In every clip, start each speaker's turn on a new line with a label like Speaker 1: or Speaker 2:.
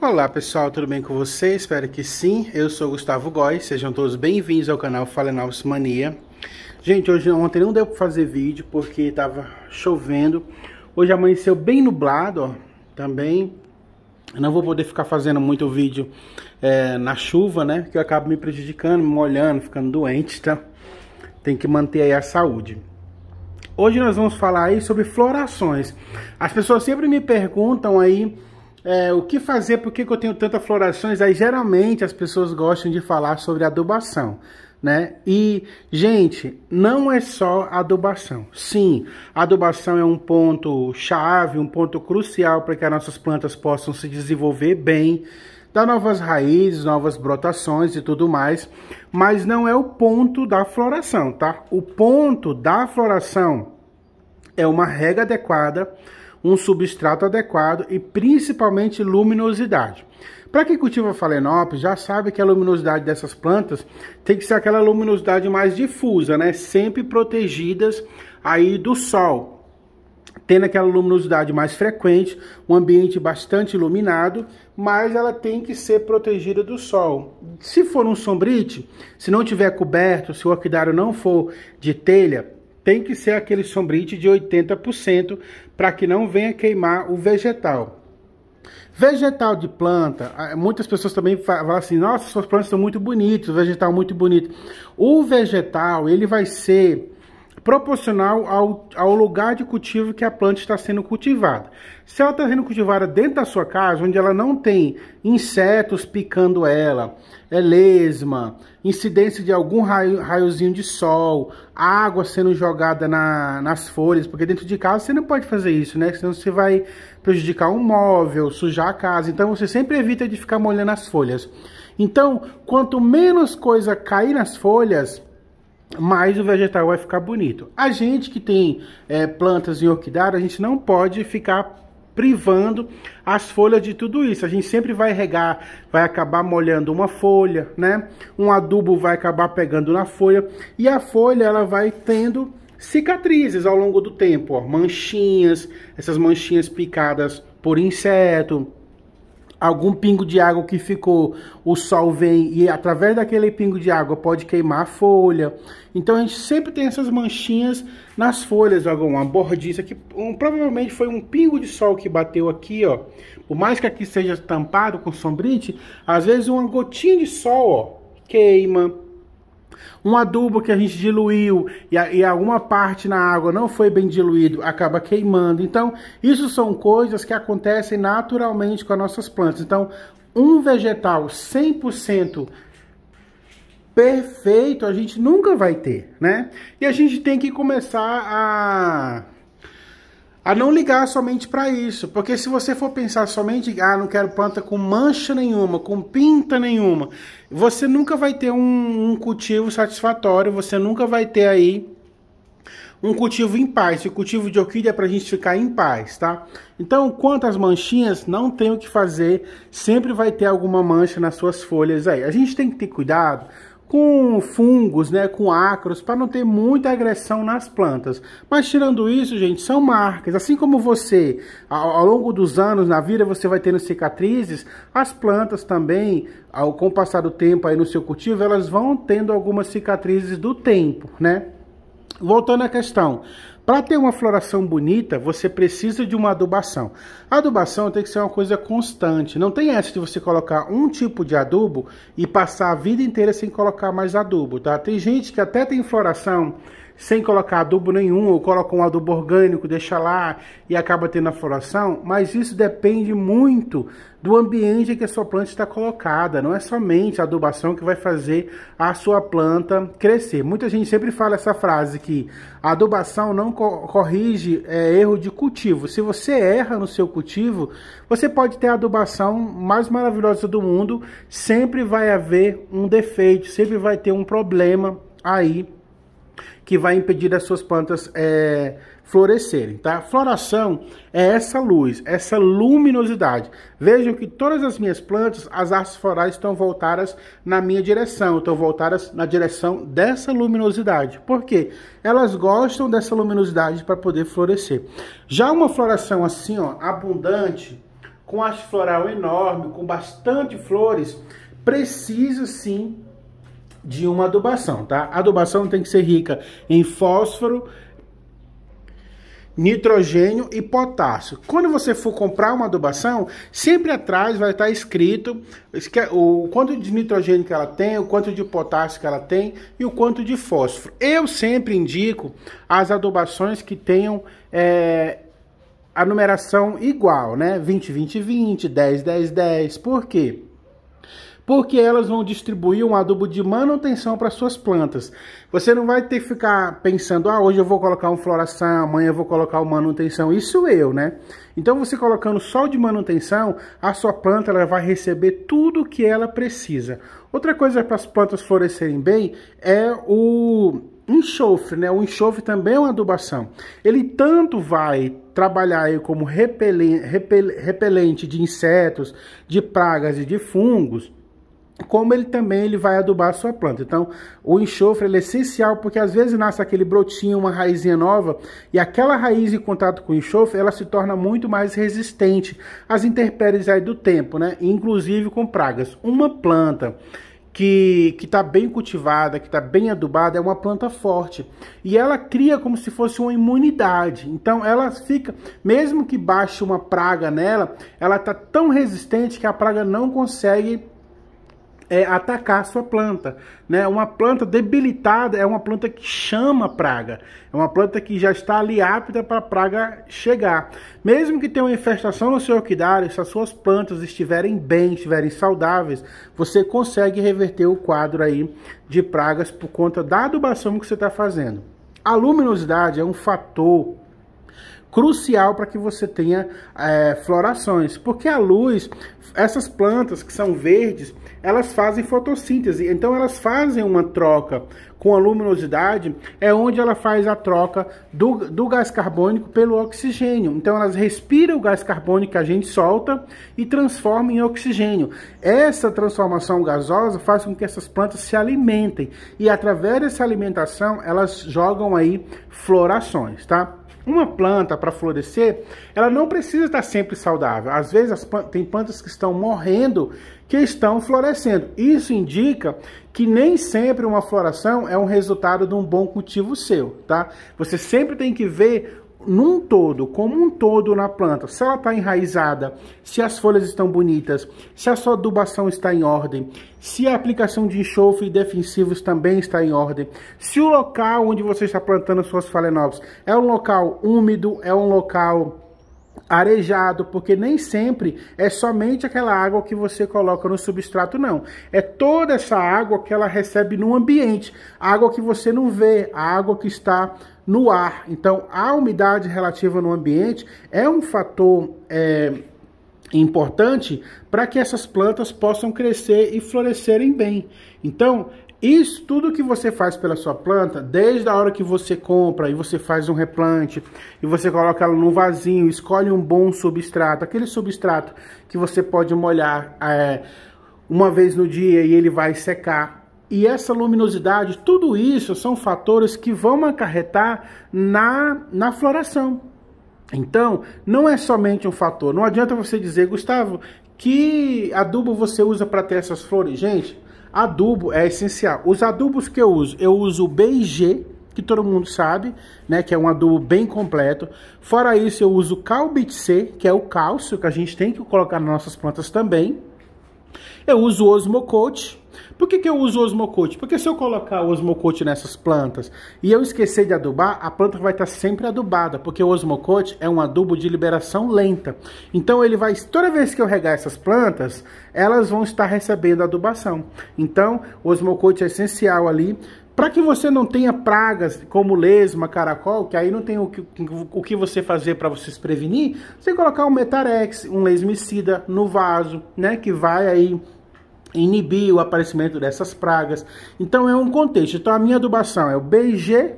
Speaker 1: Olá pessoal, tudo bem com vocês? Espero que sim. Eu sou o Gustavo Góes, sejam todos bem-vindos ao canal Phalaenopsis Mania. Gente, ontem não deu para fazer vídeo porque estava chovendo. Hoje amanheceu bem nublado, ó, também. Eu não vou poder ficar fazendo muito vídeo na chuva, né? Que eu acabo me prejudicando, me molhando, ficando doente, tá? Tem que manter aí a saúde. Hoje nós vamos falar aí sobre florações. As pessoas sempre me perguntam aí o que fazer, por que eu tenho tantas florações. Aí geralmente as pessoas gostam de falar sobre adubação, né? E, gente, não é só adubação. Sim, a adubação é um ponto chave, um ponto crucial para que as nossas plantas possam se desenvolver bem, dar novas raízes, novas brotações e tudo mais, mas não é o ponto da floração, tá? O ponto da floração é uma rega adequada, um substrato adequado e principalmente luminosidade. Para quem cultiva Phalaenopsis já sabe que a luminosidade dessas plantas tem que ser aquela luminosidade mais difusa, né? Sempre protegidas aí do sol, tendo aquela luminosidade mais frequente, um ambiente bastante iluminado, mas ela tem que ser protegida do sol. Se for um sombrite, se não tiver coberto, se o orquidário não for de telha, tem que ser aquele sombrite de 80% para que não venha queimar o vegetal. Vegetal de planta, muitas pessoas também falam assim, nossa, suas plantas estão muito bonitas, o vegetal muito bonito. O vegetal, ele vai ser proporcional ao lugar de cultivo que a planta está sendo cultivada. Se ela está sendo cultivada dentro da sua casa, onde ela não tem insetos picando ela, lesma, incidência de algum raiozinho de sol, água sendo jogada nas folhas, porque dentro de casa você não pode fazer isso, né? Senão você vai prejudicar um móvel, sujar a casa. Então você sempre evita de ficar molhando as folhas. Então, quanto menos coisa cair nas folhas, mais o vegetal vai ficar bonito. A gente que tem plantas em orquidário, a gente não pode ficar privando as folhas de tudo isso. A gente sempre vai regar, vai acabar molhando uma folha, né? Um adubo vai acabar pegando na folha e a folha ela vai tendo cicatrizes ao longo do tempo, ó, manchinhas, essas manchinhas picadas por inseto. Algum pingo de água que ficou, o sol vem e através daquele pingo de água pode queimar a folha. Então a gente sempre tem essas manchinhas nas folhas, alguma bordiça que provavelmente foi um pingo de sol que bateu aqui, ó. Por mais que aqui seja tampado com sombrite, às vezes uma gotinha de sol, ó, queima. Um adubo que a gente diluiu e alguma parte na água não foi bem diluído, acaba queimando. Então, isso são coisas que acontecem naturalmente com as nossas plantas. Então, um vegetal 100% perfeito a gente nunca vai ter, né? E a gente tem que começar a não ligar somente para isso, porque se você for pensar somente, não quero planta com mancha nenhuma, com pinta nenhuma, você nunca vai ter um cultivo satisfatório, você nunca vai ter aí um cultivo em paz. O cultivo de orquídea é para a gente ficar em paz, tá? Então, quanto às manchinhas, não tem o que fazer, sempre vai ter alguma mancha nas suas folhas aí. A gente tem que ter cuidado com fungos, né, com ácaros, para não ter muita agressão nas plantas. Mas tirando isso, gente, são marcas. Assim como você, ao longo dos anos, na vida, você vai tendo cicatrizes, as plantas também, com o passar do tempo aí no seu cultivo, elas vão tendo algumas cicatrizes do tempo, né? Voltando à questão, para ter uma floração bonita, você precisa de uma adubação. A adubação tem que ser uma coisa constante. Não tem essa de você colocar um tipo de adubo e passar a vida inteira sem colocar mais adubo, tá? Tem gente que até tem floração sem colocar adubo nenhum, ou coloca um adubo orgânico, deixa lá e acaba tendo a floração, mas isso depende muito do ambiente que a sua planta está colocada. Não é somente a adubação que vai fazer a sua planta crescer. Muita gente sempre fala essa frase que a adubação não corrige erro de cultivo. Se você erra no seu cultivo, você pode ter a adubação mais maravilhosa do mundo, sempre vai haver um defeito, sempre vai ter um problema aí que vai impedir das suas plantas florescerem, tá? Floração é essa luz, essa luminosidade. Vejam que todas as minhas plantas, as hastes florais estão voltadas na minha direção, estão voltadas na direção dessa luminosidade. Por quê? Elas gostam dessa luminosidade para poder florescer. Já uma floração assim, ó, abundante, com haste floral enorme, com bastante flores, precisa sim de uma adubação, tá? A adubação tem que ser rica em fósforo, nitrogênio e potássio. Quando você for comprar uma adubação, sempre atrás vai estar escrito o quanto de nitrogênio que ela tem, o quanto de potássio que ela tem e o quanto de fósforo. Eu sempre indico as adubações que tenham a numeração igual, né? 20, 20, 20, 10, 10, 10. Por quê? Porque elas vão distribuir um adubo de manutenção para suas plantas. Você não vai ter que ficar pensando, hoje eu vou colocar um floração, amanhã eu vou colocar uma manutenção. Isso né? Então você colocando só de manutenção, a sua planta ela vai receber tudo o que ela precisa. Outra coisa para as plantas florescerem bem é o enxofre, né? O enxofre também é uma adubação. Ele tanto vai trabalhar aí como repelente de insetos, de pragas e de fungos, como ele também vai adubar a sua planta. Então, o enxofre ele é essencial, porque às vezes nasce aquele brotinho, uma raizinha nova, e aquela raiz em contato com o enxofre, ela se torna muito mais resistente às intempéries aí do tempo, né? Inclusive com pragas. Uma planta que está bem cultivada, que está bem adubada, é uma planta forte. E ela cria como se fosse uma imunidade. Então ela fica, mesmo que baixe uma praga nela, ela está tão resistente que a praga não consegue atacar a sua planta, né? Uma planta debilitada é uma planta que chama a praga, é uma planta que já está ali apta para a praga chegar. Mesmo que tenha uma infestação no seu orquidário, se as suas plantas estiverem bem, estiverem saudáveis, você consegue reverter o quadro aí de pragas por conta da adubação que você está fazendo. A luminosidade é um fator crucial para que você tenha florações, porque a luz, essas plantas que são verdes, elas fazem fotossíntese, então elas fazem uma troca com a luminosidade, é onde ela faz a troca do gás carbônico pelo oxigênio. Então elas respiram o gás carbônico que a gente solta e transforma em oxigênio. Essa transformação gasosa faz com que essas plantas se alimentem, e através dessa alimentação elas jogam aí florações, tá? Uma planta, para florescer, ela não precisa estar sempre saudável. Às vezes tem plantas que estão morrendo, que estão florescendo. Isso indica que nem sempre uma floração é um resultado de um bom cultivo seu, tá? Você sempre tem que ver num todo, como um todo na planta, se ela está enraizada, se as folhas estão bonitas, se a sua adubação está em ordem, se a aplicação de enxofre e defensivos também está em ordem, se o local onde você está plantando suas phalaenopsis é um local úmido, é um local arejado, porque nem sempre é somente aquela água que você coloca no substrato, não. É toda essa água que ela recebe no ambiente, a água que você não vê, a água que está no ar. Então, a umidade relativa no ambiente é um fator importante para que essas plantas possam crescer e florescerem bem. Então, isso tudo que você faz pela sua planta, desde a hora que você compra e você faz um replante, e você coloca ela num vasinho, escolhe um bom substrato, aquele substrato que você pode molhar uma vez no dia e ele vai secar. E essa luminosidade, tudo isso são fatores que vão acarretar na floração. Então, não é somente um fator. Não adianta você dizer, Gustavo, que adubo você usa para ter essas flores. Gente, adubo é essencial. Os adubos que eu uso o B&G, que todo mundo sabe, né, que é um adubo bem completo. Fora isso, eu uso o Cal-Bit-C, que é o cálcio que a gente tem que colocar nas nossas plantas também. Eu uso o Osmocote. Por que eu uso o Osmocote? Porque se eu colocar o Osmocote nessas plantas e eu esquecer de adubar, a planta vai estar sempre adubada, porque o Osmocote é um adubo de liberação lenta. Então ele vai, toda vez que eu regar essas plantas, elas vão estar recebendo adubação. Então o Osmocote é essencial ali, para que você não tenha pragas como lesma, caracol, que aí não tem o que você fazer para você se prevenir, você colocar um Metarex, um lesmicida no vaso, né, que vai aí inibir o aparecimento dessas pragas. Então é um contexto. Então a minha adubação é o B&G,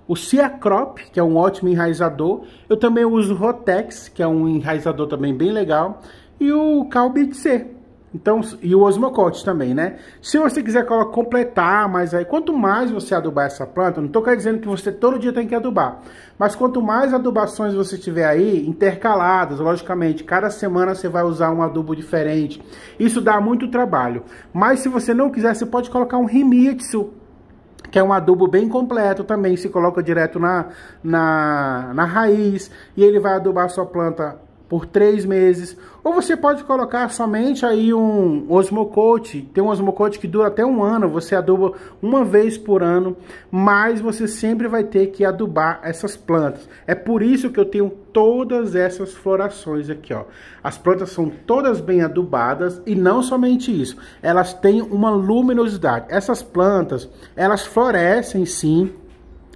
Speaker 1: o Ciacrop, que é um ótimo enraizador. Eu também uso o Rotex, que é um enraizador também bem legal, e o Cal-Bit-C. Então, e o osmocote também, né? Se você quiser completar, mas aí quanto mais você adubar essa planta, não estou dizendo que você todo dia tem que adubar, mas quanto mais adubações você tiver aí, intercaladas, logicamente, cada semana você vai usar um adubo diferente, isso dá muito trabalho. Mas se você não quiser, você pode colocar um Himitsu, que é um adubo bem completo também, se coloca direto na raiz, e ele vai adubar a sua planta por 3 meses, ou você pode colocar somente aí um osmocote. Tem um osmocote que dura até 1 ano, você aduba uma vez por ano, mas você sempre vai ter que adubar essas plantas. É por isso que eu tenho todas essas florações aqui, ó. As plantas são todas bem adubadas, e não somente isso, elas têm uma luminosidade. Essas plantas, elas florescem sim,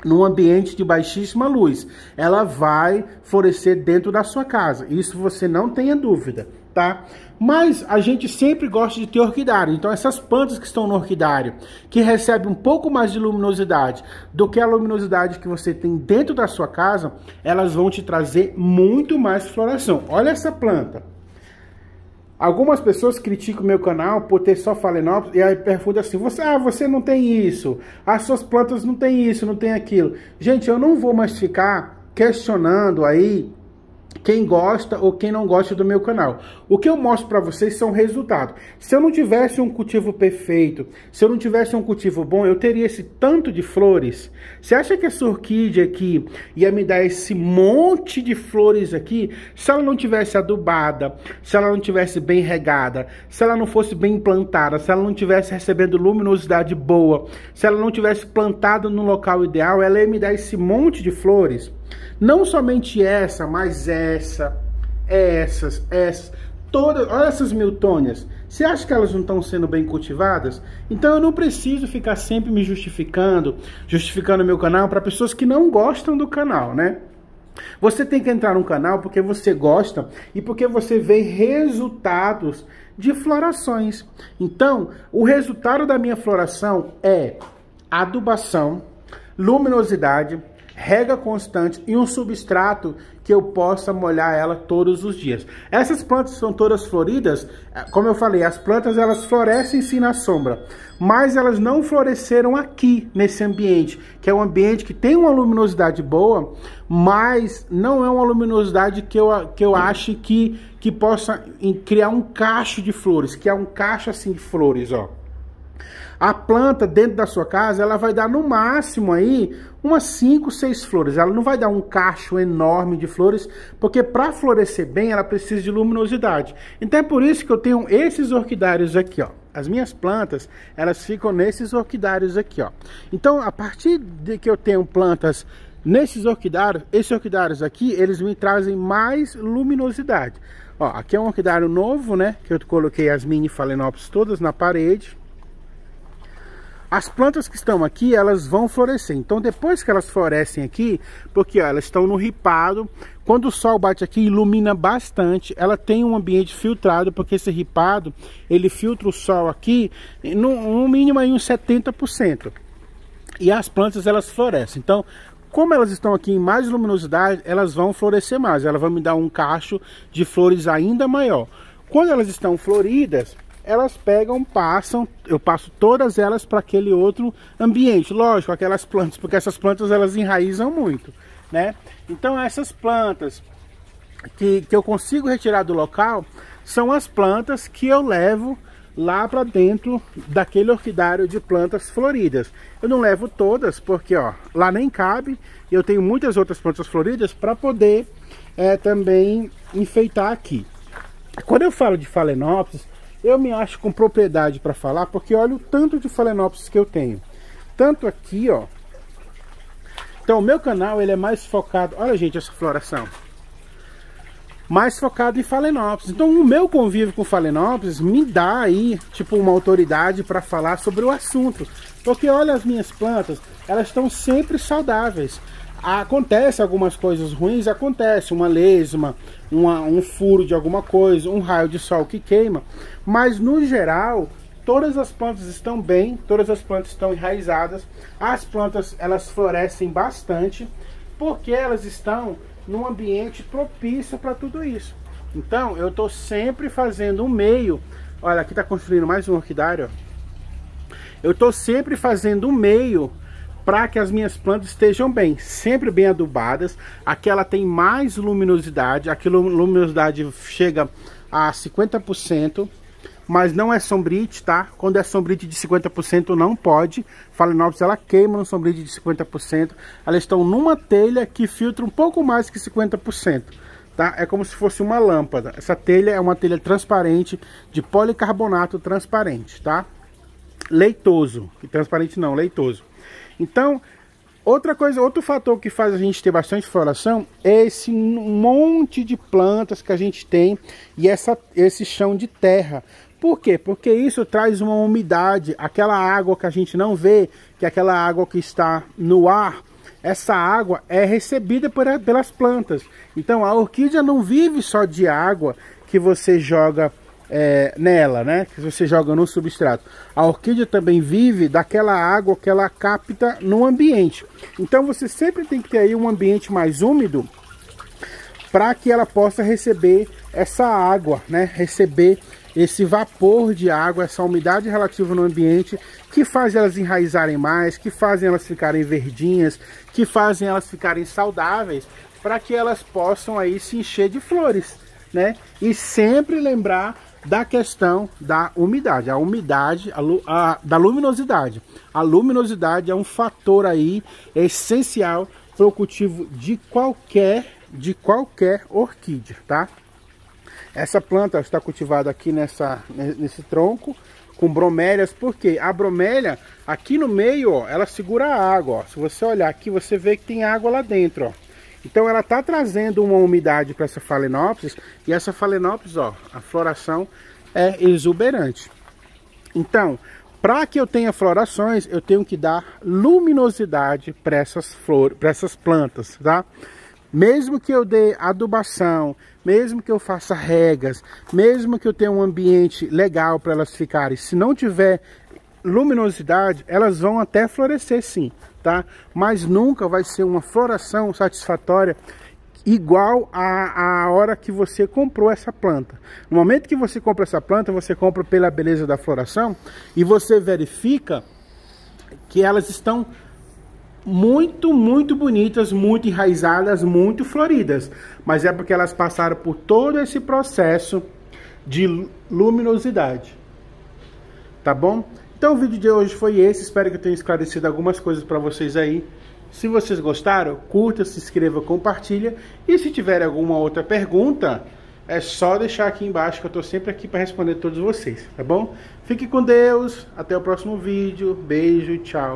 Speaker 1: num ambiente de baixíssima luz. Ela vai florescer dentro da sua casa. Isso você não tenha dúvida, tá? Mas a gente sempre gosta de ter orquidário. Então essas plantas que estão no orquidário, que recebem um pouco mais de luminosidade do que a luminosidade que você tem dentro da sua casa, elas vão te trazer muito mais floração. Olha essa planta. Algumas pessoas criticam o meu canal por ter só Phalaenopsis e aí perguntam assim, você não tem isso, as suas plantas não tem isso, não tem aquilo. Gente, eu não vou mais ficar questionando aí quem gosta ou quem não gosta do meu canal. O que eu mostro para vocês são resultados. Se eu não tivesse um cultivo perfeito, se eu não tivesse um cultivo bom, eu teria esse tanto de flores. Você acha que essa orquídea aqui ia me dar esse monte de flores aqui se ela não tivesse adubada, se ela não tivesse bem regada, se ela não fosse bem plantada, se ela não tivesse recebendo luminosidade boa, se ela não tivesse plantado no local ideal, ela ia me dar esse monte de flores? Não somente essa, mas essas, todas, olha essas miltônias. Você acha que elas não estão sendo bem cultivadas? Então eu não preciso ficar sempre me justificando meu canal para pessoas que não gostam do canal, né? Você tem que entrar no canal porque você gosta e porque você vê resultados de florações. Então, o resultado da minha floração é adubação, luminosidade, rega constante e um substrato que eu possa molhar ela todos os dias. Essas plantas são todas floridas, como eu falei, as plantas elas florescem sim na sombra, mas elas não floresceram aqui nesse ambiente, que é um ambiente que tem uma luminosidade boa, mas não é uma luminosidade que eu ache que possa criar um cacho de flores, que é um cacho assim de flores, ó. A planta dentro da sua casa, ela vai dar no máximo aí umas 5, 6 flores. Ela não vai dar um cacho enorme de flores, porque para florescer bem, ela precisa de luminosidade. Então é por isso que eu tenho esses orquidários aqui, ó. As minhas plantas, elas ficam nesses orquidários aqui, ó. Então, a partir de que eu tenho plantas nesses orquidários, esses orquidários aqui, eles me trazem mais luminosidade. Ó, aqui é um orquidário novo, né? Que eu coloquei as mini Phalaenopsis todas na parede. As plantas que estão aqui, elas vão florescer. Então, depois que elas florescem aqui, porque ó, elas estão no ripado, quando o sol bate aqui, ilumina bastante. Ela tem um ambiente filtrado, porque esse ripado, ele filtra o sol aqui, no mínimo aí uns 70%. E as plantas, elas florescem. Então, como elas estão aqui em mais luminosidade, elas vão florescer mais. Ela vai me dar um cacho de flores ainda maior. Quando elas estão floridas, elas pegam, eu passo todas elas para aquele outro ambiente, lógico, aquelas plantas, porque essas plantas elas enraizam muito, né? Então essas plantas que eu consigo retirar do local são as plantas que eu levo lá para dentro daquele orquidário de plantas floridas. Eu não levo todas porque ó, lá nem cabe, e eu tenho muitas outras plantas floridas para poder também enfeitar aqui. Quando eu falo de Phalaenopsis, eu me acho com propriedade para falar, porque olha o tanto de Phalaenopsis que eu tenho. Tanto aqui, ó. Então o meu canal, ele é mais focado... Olha, gente, essa floração. Mais focado em Phalaenopsis. Então o meu convívio com Phalaenopsis me dá aí, tipo, uma autoridade para falar sobre o assunto. Porque olha as minhas plantas, elas estão sempre saudáveis. Acontece algumas coisas ruins, acontece uma lesma, um furo de alguma coisa, um raio de sol que queima, mas no geral todas as plantas estão bem, todas as plantas estão enraizadas, as plantas elas florescem bastante porque elas estão num ambiente propício para tudo isso. Então eu estou sempre fazendo um meio Olha, aqui tá construindo mais um orquidário, ó. Eu tô sempre fazendo o meio para que as minhas plantas estejam bem, sempre bem adubadas. Aqui ela tem mais luminosidade, aqui a luminosidade chega a 50%, mas não é sombrite, tá? Quando é sombrite de 50% não pode. Phalaenopsis ela queima no sombrite de 50%. Elas estão numa telha que filtra um pouco mais que 50%. Tá? É como se fosse uma lâmpada. Essa telha é uma telha transparente de policarbonato transparente, tá? Leitoso. E transparente não, leitoso. Então, outra coisa, outro fator que faz a gente ter bastante floração é esse monte de plantas que a gente tem e esse chão de terra. Por quê? Porque isso traz uma umidade, aquela água que a gente não vê, que é aquela água que está no ar. Essa água é recebida pelas plantas. Então a orquídea não vive só de água que você joga nela, né? Que você joga no substrato. A orquídea também vive daquela água que ela capta no ambiente. Então você sempre tem que ter aí um ambiente mais úmido para que ela possa receber essa água, né? Receber esse vapor de água, essa umidade relativa no ambiente, que faz elas enraizarem mais, que fazem elas ficarem verdinhas, que fazem elas ficarem saudáveis, para que elas possam aí se encher de flores, né? E sempre lembrar da questão da umidade, a umidade, da luminosidade. A luminosidade é um fator aí essencial para o cultivo de qualquer orquídea, tá? Essa planta está cultivada aqui nesse tronco com bromélias, porque a bromélia aqui no meio, ó, ela segura a água, ó. Se você olhar aqui, você vê que tem água lá dentro, ó. Então ela está trazendo uma umidade para essa Phalaenopsis, e essa Phalaenopsis, ó, a floração é exuberante. Então, para que eu tenha florações, eu tenho que dar luminosidade para essas flores, para essas plantas, tá? Mesmo que eu dê adubação, mesmo que eu faça regas, mesmo que eu tenha um ambiente legal para elas ficarem, se não tiver luminosidade, elas vão até florescer sim, tá? Mas nunca vai ser uma floração satisfatória igual a hora que você comprou essa planta. No momento que você compra essa planta, você compra pela beleza da floração e você verifica que elas estão muito bonitas, muito enraizadas, muito floridas, mas é porque elas passaram por todo esse processo de luminosidade, tá bom? Então o vídeo de hoje foi esse, espero que eu tenha esclarecido algumas coisas para vocês aí. Se vocês gostaram, curta, se inscreva, compartilha, e se tiver alguma outra pergunta, é só deixar aqui embaixo que eu estou sempre aqui para responder todos vocês, tá bom? Fique com Deus, até o próximo vídeo, beijo e tchau.